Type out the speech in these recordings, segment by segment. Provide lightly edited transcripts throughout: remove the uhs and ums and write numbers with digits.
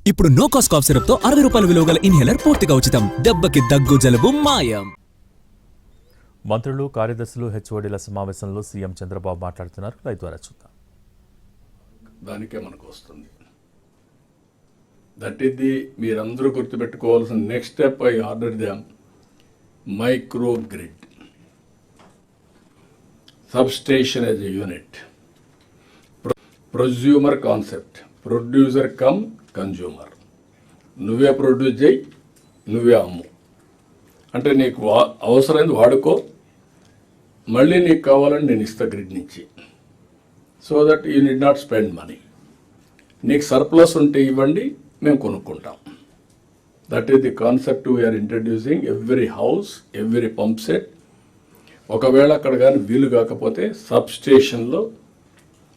ఇప్పుడు no cost cough syrup తో 60 రూపాయల విలువ గల ఇన్హేలర్ పూర్తిగా ఉచితం. దెబ్బకి దగ్గు జలుబు మాయం. మంత్రులు కార్యదర్శులు హెచ్ఓడీల సమావేశంలో సీఎం చంద్రబాబు మాట్లాడుతున్నారు. లైవ్ ద్వారా చూద్దాం. దానికే మనకు వస్తుంది. దట్ ఈస్ ది మీరందరూ గుర్తుపెట్టుకోవాల్సిన next step. I order them micro grid substation as a unit, ప్రొజ్యూమర్ concept, producer come consumer. నువ్వే ప్రొడ్యూస్ చేయి, నువ్వే అమ్ము. అంటే నీకు అవసరమైంది వాడుకో, మళ్ళీ నీకు కావాలని నేను ఇస్తా గ్రిడ్ నుంచి. So that you need not spend money. నీకు సర్ప్లస్ ఉంటే ఇవ్వండి, మేము కొనుక్కుంటాం. That is the concept we are introducing. Every house, every pump set. ఒకవేళ అక్కడ కానీ వీలు కాకపోతే సబ్స్టేషన్లో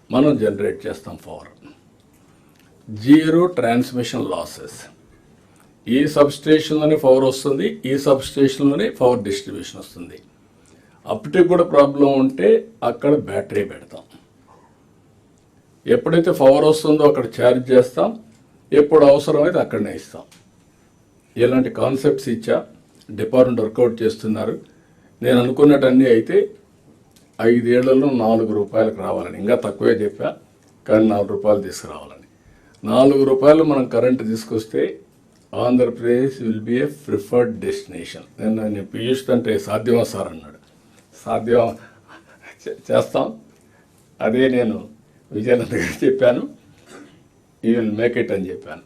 మనం జనరేట్ చేస్తాం పవర్. Zero transmission losses. ఈ సబ్స్టేషన్లోనే పవర్ వస్తుంది, ఈ సబ్స్టేషన్లోనే పవర్ డిస్ట్రిబ్యూషన్ వస్తుంది. అప్పటికి కూడా ప్రాబ్లం ఉంటే అక్కడ బ్యాటరీ పెడతాం. ఎప్పుడైతే పవర్ వస్తుందో అక్కడ ఛార్జ్ చేస్తాం, ఎప్పుడు అవసరమైతే అక్కడనే ఇస్తాం. ఇలాంటి కాన్సెప్ట్స్ ఇచ్చా, డిపార్ట్మెంట్ వర్కౌట్ చేస్తున్నారు. నేను అనుకున్నట్టన్నీ అయితే 5 ఏళ్లలో 4 రూపాయలకు రావాలని. ఇంకా తక్కువే చెప్పా, కానీ 4 రూపాయలు తీసుకురావాలని. 4 రూపాయలు మనం కరెంటు తీసుకొస్తే Andhra Pradesh will be A preferred destination. నేను పీయూష్ అంటే సాధ్యమా సార్ అన్నాడు. సాధ్యం చేస్తాం. అదే నేను విజయానంద్ గారికి చెప్పాను. యూ విల్ మేక్ ఇట్ అని చెప్పాను.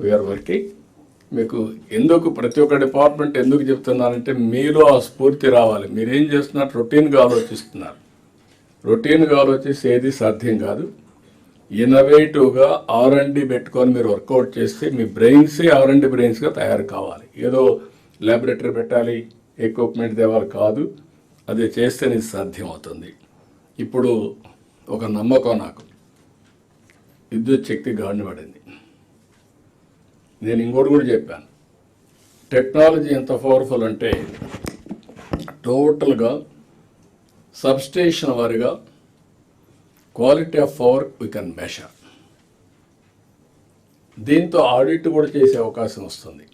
We are working. మీకు ఎందుకు ప్రతి ఒక్క డిపార్ట్మెంట్ ఎందుకు చెప్తున్నానంటే మీలో ఆ స్ఫూర్తి రావాలి. మీరేం చేస్తున్నారు? రొటీన్గా ఆలోచిస్తున్నారు. రొటీన్గా ఆలోచిస్తే ఏది సాధ్యం కాదు. ఇన్నోవేటివ్గా R&D పెట్టుకొని మీరు వర్కౌట్ చేస్తే మీ బ్రెయిన్సే R&D బ్రెయిన్స్గా తయారు కావాలి. ఏదో ల్యాబొరేటరీ పెట్టాలి, ఎక్విప్మెంట్ తేవాలి కాదు. అది చేస్తే ఇది సాధ్యం అవుతుంది. ఇప్పుడు ఒక నమ్మకం నాకు, విద్యుత్ శక్తి గాడిన పడింది. నేను ఇంకోటి కూడా చెప్పాను. టెక్నాలజీ ఎంత పవర్ఫుల్ అంటే టోటల్గా సబ్స్టేషన్ వారిగా quality of power we can measure. దీంతో ఆడిట్ కూడా చేసే అవకాశం వస్తుంది.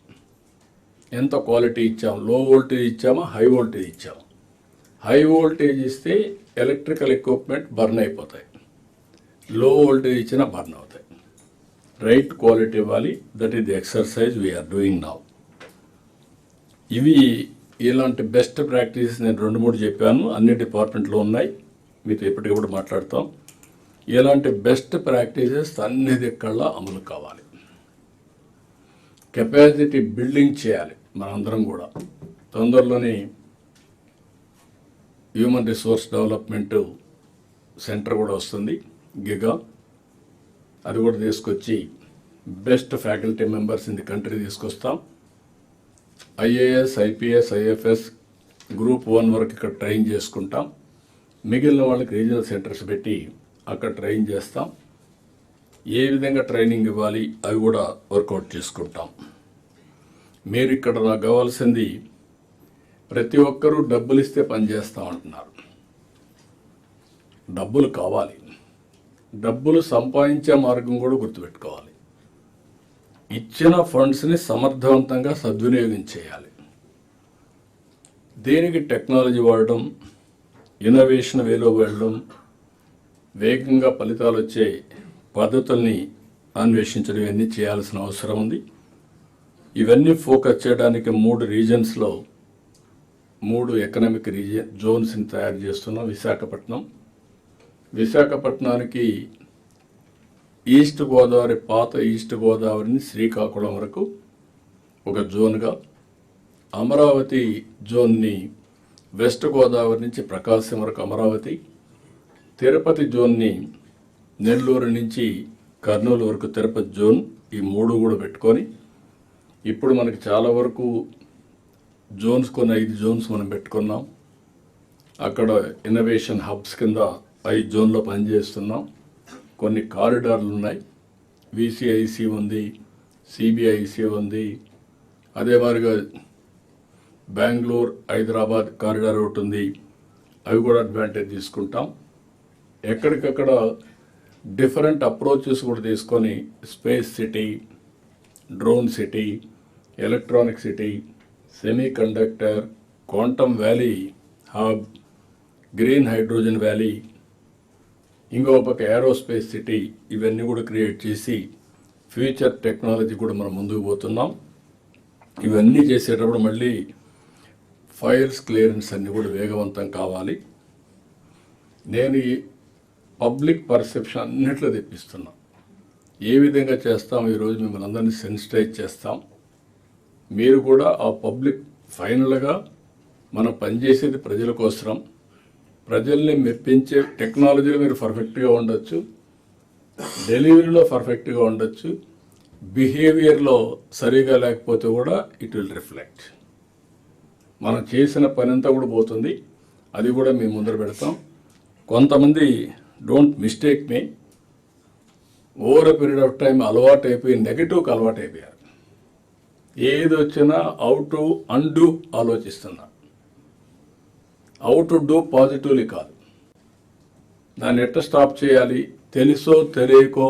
ఎంత క్వాలిటీ ఇచ్చాము, లో వోల్టేజ్ ఇచ్చామా, హై వోల్టేజ్ ఇచ్చాము. హై వోల్టేజ్ ఇస్తే ఎలక్ట్రికల్ ఎక్విప్మెంట్ బర్న్ అయిపోతాయి, లో వోల్టేజ్ ఇచ్చినా బర్న్ అవుతాయి. రైట్ క్వాలిటీ ఇవ్వాలి. That is the exercise we are doing now. ఇవి ఇలాంటి బెస్ట్ ప్రాక్టీసెస్ నేను 2-3 చెప్పాను. అన్ని డిపార్ట్మెంట్లో ఉన్నాయి. మీతో ఎప్పటికప్పుడు మాట్లాడతాం. ఇలాంటి బెస్ట్ ప్రాక్టీసెస్ అన్ని దిక్కల్లో అమలు కావాలి. కెపాసిటీ బిల్డింగ్ చేయాలి. మనందరం కూడా తొందరలోనే హ్యూమన్ రిసోర్స్ డెవలప్మెంట్ సెంటర్ కూడా వస్తుంది, గిగా. అది కూడా తీసుకొచ్చి best faculty members in the country తీసుకొస్తాం. IAS, IPS, IFS గ్రూప్ 1 వరకు ఇక్కడ ట్రైన్ చేసుకుంటాం. మిగిలిన వాళ్ళకి రీజనల్ సెంటర్స్ పెట్టి అక్కడ ట్రైన్ చేస్తాం. ఏ విధంగా ట్రైనింగ్ ఇవ్వాలి అవి కూడా వర్కౌట్ చేసుకుంటాం. మీరు ఇక్కడ నాకు కావాల్సింది, ప్రతి ఒక్కరూ డబ్బులు ఇస్తే పని చేస్తాం అంటున్నారు. డబ్బులు కావాలి. డబ్బులు సంపాదించే మార్గం కూడా గుర్తుపెట్టుకోవాలి. ఇచ్చిన ఫండ్స్ని సమర్థవంతంగా సద్వినియోగం చేయాలి. దీనికి టెక్నాలజీ వాడడం, ఇన్నోవేషన్ వేలో వెళ్ళడం, వేగంగా ఫలితాలు వచ్చే పద్ధతుల్ని అన్వేషించడం, ఇవన్నీ చేయాల్సిన అవసరం ఉంది. ఇవన్నీ ఫోకస్ చేయడానికి 3 రీజన్స్లో 3 ఎకనామిక్ జోన్స్ని తయారు చేస్తున్నాం. విశాఖపట్నానికి ఈస్ట్ గోదావరి, పాత ఈస్ట్ గోదావరిని శ్రీకాకుళం వరకు ఒక జోన్గా, అమరావతి జోన్ని వెస్ట్ గోదావరి నుంచి ప్రకాశం వరకు అమరావతి, తిరుపతి జోన్ని నెల్లూరు నుంచి కర్నూలు వరకు తిరుపతి జోన్, ఈ 3 కూడా పెట్టుకొని ఇప్పుడు మనకి చాలా వరకు జోన్స్, కొన్ని 5 జోన్స్ మనం పెట్టుకున్నాం. అక్కడ ఇన్నోవేషన్ హబ్స్ కింద 5 జోన్లో పనిచేస్తున్నాం. కొన్ని కారిడార్లు ఉన్నాయి. VCIC ఉంది, CBIC ఉంది. అదే మాదిరిగా బెంగళూరు హైదరాబాద్ కారిడార్ ఒకటి ఉంది. అవి కూడా అడ్వాంటేజ్ తీసుకుంటాం. ఎక్కడికక్కడ డిఫరెంట్ అప్రోచెస్ కూడా తీసుకొని space city, drone city, electronic city, semi conductor, quantum valley hub, green hydrogen valley, ఇంకో పక్క ఏరోస్పేస్ సిటీ, ఇవన్నీ కూడా క్రియేట్ చేసి ఫ్యూచర్ టెక్నాలజీ కూడా మనం ముందుకు పోతున్నాం. ఇవన్నీ చేసేటప్పుడు మళ్ళీ ఫైర్స్ క్లియరెన్స్ అన్నీ కూడా వేగవంతం కావాలి. నేను ఈ పబ్లిక్ పర్సెప్షన్ అన్నిట్లో తెప్పిస్తున్నా. ఏ విధంగా చేస్తాం, ఈరోజు మిమ్మల్ని అందరినీ సెన్సిటైజ్ చేస్తాం. మీరు కూడా ఆ పబ్లిక్ ఫైనల్గా మనం పనిచేసేది ప్రజల కోసం. ప్రజల్ని మెప్పించే టెక్నాలజీలో మీరు పర్ఫెక్ట్గా ఉండొచ్చు, డెలివరీలో పర్ఫెక్ట్గా ఉండొచ్చు, బిహేవియర్లో సరిగా లేకపోతే కూడా ఇట్ విల్ రిఫ్లెక్ట్. మనం చేసిన పని అంతా కూడా పోతుంది. అది కూడా మేము ముందర పెడతాం. కొంతమంది don't mistake me, over a period of time అలవాటు అయిపోయి నెగిటివ్కి అలవాటు అయిపోయారు. ఏది వచ్చినా హౌ టు అన్డూ ఆలోచిస్తున్నా, హౌ టు డూ పాజిటివ్లీ కాదు. దాన్ని ఎట్లా స్టాప్ చేయాలి, తెలుసో తెలియకో